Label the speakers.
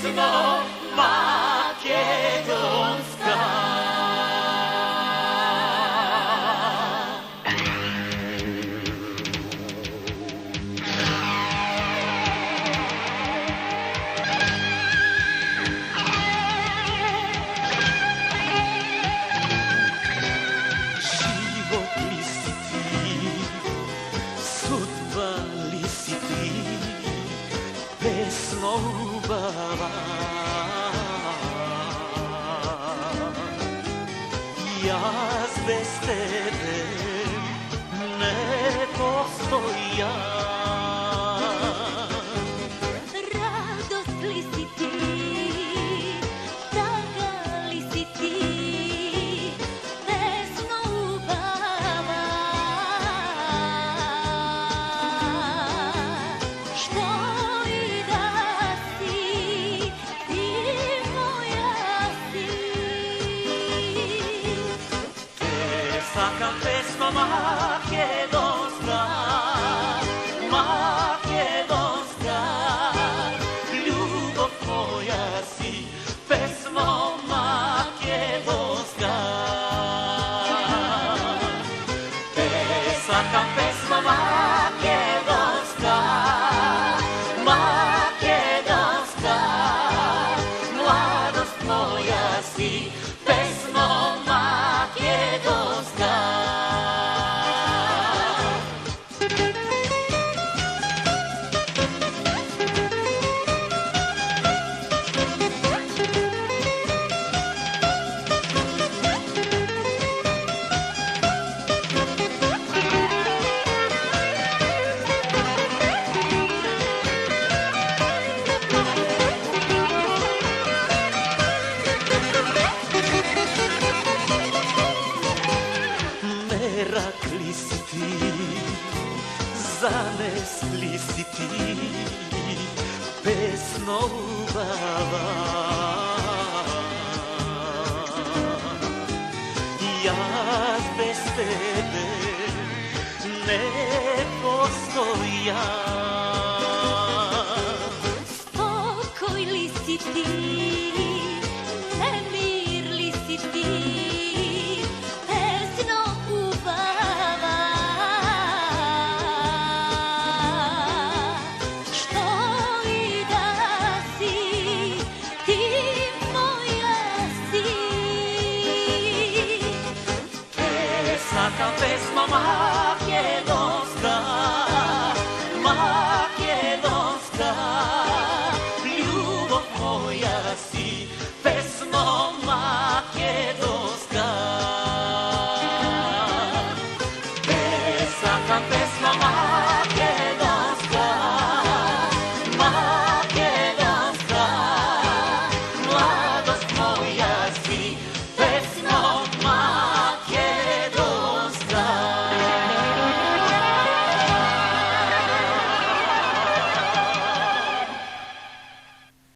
Speaker 1: pesmo makedonska. Život li si ti, sudba li si ti, pesmo ljubava. Ja bez tebe ne postojam.
Speaker 2: Radost li si ti, taga li si ti, pesmo ljubava. Što i da si, ti moja si.
Speaker 1: Saka pesma makedonska, makedonska, ljubav moja si, pesmo makedonska. Saka pesma makedonska, makedonska, mladost moja si, pesmo makedonska. Merak li si ti, zanes li si ti, pesmo ljubava.